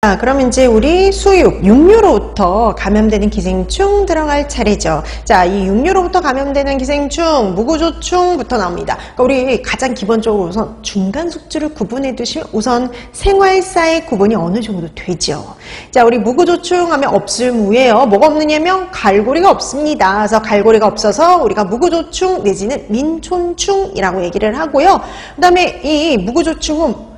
자, 그럼 이제 우리 수육, 육류로부터 감염되는 기생충 들어갈 차례죠. 자, 이 육류로부터 감염되는 기생충, 무구조충부터 나옵니다. 그러니까 우리 가장 기본적으로 우선 중간 숙주를 구분해 두시면 우선 생활사의 구분이 어느 정도 되죠. 자, 우리 무구조충 하면 없을무예요. 뭐가 없느냐면 갈고리가 없습니다. 그래서 갈고리가 없어서 우리가 무구조충 내지는 민촌충이라고 얘기를 하고요. 그 다음에 이 무구조충은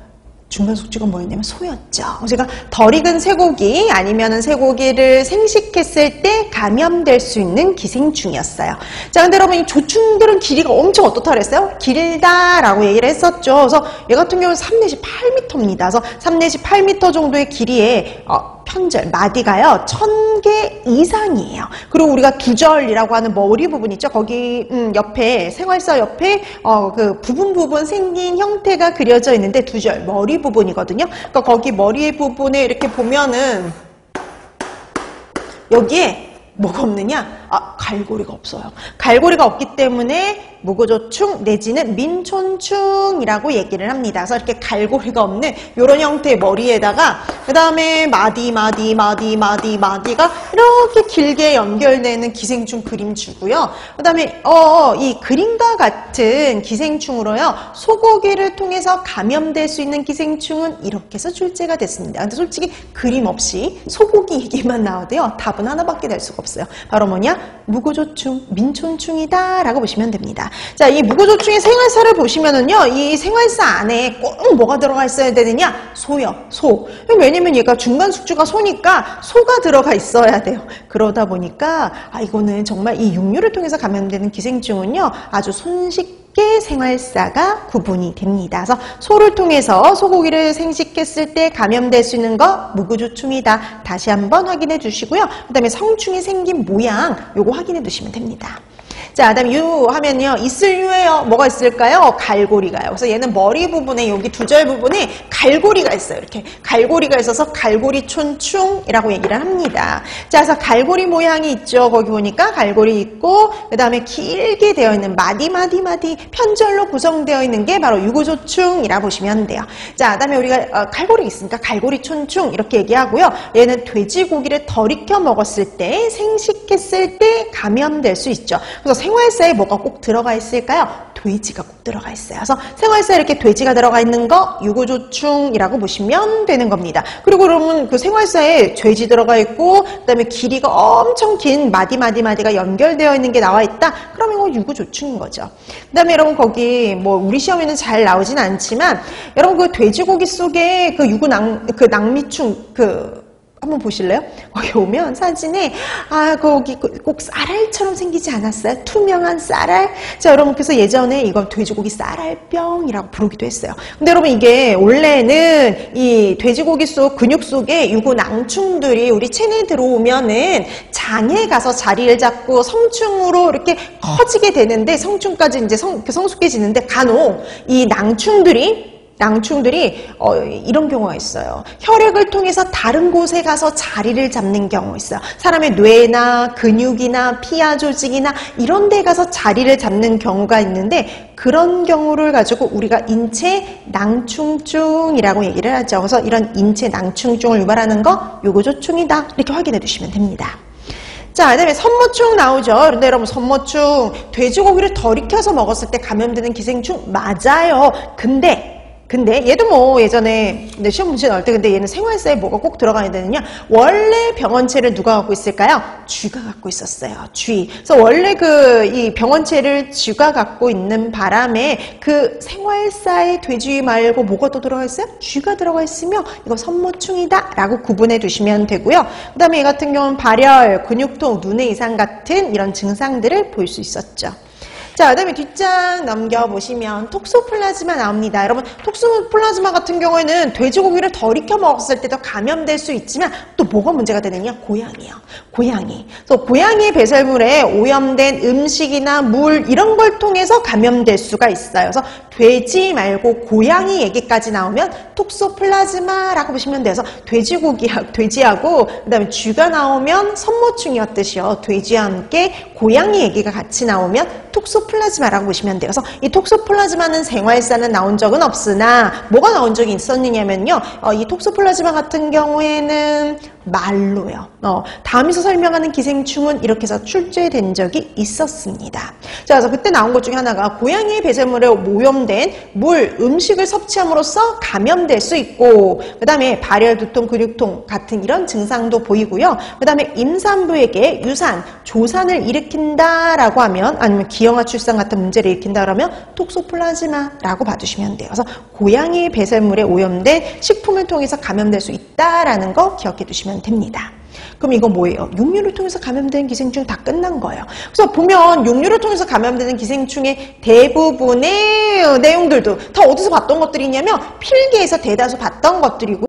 중간 숙주가 뭐였냐면 소였죠. 제가 덜 익은 쇠고기 아니면은 쇠고기를 생식했을 때 감염될 수 있는 기생충이었어요. 자, 근데 여러분 이 조충들은 길이가 엄청 어떻다 그랬어요? 길다라고 얘기를 했었죠. 그래서 얘 같은 경우는 3 내지 8m입니다. 그래서 3 내지 8m 정도의 길이에 편절, 마디가요 1000개 이상이에요. 그리고 우리가 두절이라고 하는 머리 부분 있죠. 거기 옆에 생활사 옆에 그 부분 생긴 형태가 그려져 있는데 두절 머리 부분이거든요. 그러니까 거기 머리 부분에 이렇게 보면은 여기에 뭐가 없느냐? 갈고리가 없어요. 갈고리가 없기 때문에 무구조충 내지는 민촌충이라고 얘기를 합니다. 그래서 이렇게 갈고리가 없는 이런 형태의 머리에다가 그 다음에 마디가 이렇게 길게 연결되는 기생충 그림 주고요. 그 다음에 이 그림과 같은 기생충으로요. 소고기를 통해서 감염될 수 있는 기생충은 이렇게 해서 출제가 됐습니다. 근데 솔직히 그림 없이 소고기 얘기만 나와도요. 답은 하나밖에 될 수가 없어요. 바로 뭐냐? 무구조충, 민촌충이다 라고 보시면 됩니다. 자, 이 무구조충의 생활사를 보시면은요, 이 생활사 안에 꼭 뭐가 들어가 있어야 되느냐? 소요, 소. 왜냐면 얘가 중간 숙주가 소니까 소가 들어가 있어야 돼요. 그러다 보니까, 이거는 정말 이 육류를 통해서 감염되는 기생충은요, 아주 손쉽게 생활사가 구분이 됩니다. 그래서 소를 통해서 소고기를 생식했을 때 감염될 수 있는 거 무구조충이다. 다시 한번 확인해 주시고요. 그 다음에 성충이 생긴 모양 요거 확인해 두시면 됩니다. 자, 그 다음에 유 하면요. 있을 유예요. 뭐가 있을까요? 갈고리가요. 그래서 얘는 머리 부분에 여기 두절 부분에 갈고리가 있어요. 이렇게 갈고리가 있어서 갈고리촌충이라고 얘기를 합니다. 자, 그래서 갈고리 모양이 있죠. 거기 보니까 갈고리 있고 그 다음에 길게 되어 있는 마디 편절로 구성되어 있는 게 바로 유구조충이라 보시면 돼요. 자, 그 다음에 우리가 갈고리 있으니까 갈고리촌충 이렇게 얘기하고요. 얘는 돼지고기를 덜 익혀 먹었을 때 생식했을 때 감염될 수 있죠. 그래서 생활사에 뭐가 꼭 들어가 있을까요? 돼지가 꼭 들어가 있어요. 그래서 생활사에 이렇게 돼지가 들어가 있는 거 유구조충이라고 보시면 되는 겁니다. 그리고 그러면 그 생활사에 돼지 들어가 있고 그 다음에 길이가 엄청 긴 마디가 연결되어 있는 게 나와 있다? 그러면 이거 유구조충인 거죠. 그 다음에 여러분 거기 뭐 우리 시험에는 잘 나오진 않지만 여러분 그 돼지고기 속에 그 낭미충 한번 보실래요? 거기 오면 사진에 거기 꼭 쌀알처럼 생기지 않았어요? 투명한 쌀알? 자, 여러분 그래서 예전에 이걸 돼지고기 쌀알병이라고 부르기도 했어요. 근데 여러분 이게 원래는 이 돼지고기 속 근육 속에 유구낭충들이 우리 체내에 들어오면은 장에 가서 자리를 잡고 성충으로 이렇게 커지게 되는데 성충까지 이제 성숙해지는데 간혹 이 낭충들이 이런 경우가 있어요. 혈액을 통해서 다른 곳에 가서 자리를 잡는 경우가 있어요. 사람의 뇌나 근육이나 피하 조직이나 이런 데 가서 자리를 잡는 경우가 있는데 그런 경우를 가지고 우리가 인체 낭충증이라고 얘기를 하죠. 그래서 이런 인체 낭충증을 유발하는 거 유구조충이다. 이렇게 확인해 두시면 됩니다. 자, 그 다음에 선모충 나오죠. 그런데 여러분 선모충 돼지고기를 덜 익혀서 먹었을 때 감염되는 기생충 맞아요. 근데 얘도 뭐 예전에 시험 문제 나올 때 근데 얘는 생활사에 뭐가 꼭 들어가야 되느냐? 원래 병원체를 누가 갖고 있을까요? 쥐가 갖고 있었어요. 쥐. 그래서 원래 이 병원체를 쥐가 갖고 있는 바람에 그 생활사에 돼지 말고 뭐가 또 들어가 있어요? 쥐가 들어가 있으며 이거 선모충이다 라고 구분해 두시면 되고요. 그 다음에 얘 같은 경우는 발열, 근육통, 눈의 이상 같은 이런 증상들을 볼 수 있었죠. 자, 그 다음에 뒷장 넘겨보시면 톡소플라즈마 나옵니다. 여러분, 톡소플라즈마 같은 경우에는 돼지고기를 덜 익혀 먹었을 때도 감염될 수 있지만 또 뭐가 문제가 되느냐? 고양이요. 고양이. 그래서 고양이의 배설물에 오염된 음식이나 물 이런 걸 통해서 감염될 수가 있어요. 그래서 돼지 말고 고양이 얘기까지 나오면 톡소플라즈마라고 보시면 돼서 돼지하고 그 다음에 쥐가 나오면 선모충이었듯이요. 돼지와 함께 고양이 얘기가 같이 나오면 톡소 톡소플라즈마라고 보시면 돼요. 그래서 이 톡소플라즈마는 생활사는 나온 적은 없으나 뭐가 나온 적이 있었느냐면요. 이 톡소플라즈마 같은 경우에는 말로요. 다음에서 설명하는 기생충은 이렇게 해서 출제된 적이 있었습니다. 자, 그래서 그때 나온 것 중에 하나가 고양이의 배설물에 오염된 물, 음식을 섭취함으로써 감염될 수 있고, 그 다음에 발열, 두통, 근육통 같은 이런 증상도 보이고요. 그 다음에 임산부에게 유산, 조산을 일으킨다라고 하면, 아니면 기형아 출산 같은 문제를 일으킨다 그러면 톡소플라즈마라고 봐주시면 돼요. 그래서 고양이의 배설물에 오염된 식품을 통해서 감염될 수 있다라는 거 기억해 두시면 됩니다. 그럼 이거 뭐예요? 육류를 통해서 감염되는 기생충 다 끝난 거예요. 그래서 보면 육류를 통해서 감염되는 기생충의 대부분의 내용들도 다 어디서 봤던 것들이냐면 필기에서 대다수 봤던 것들이고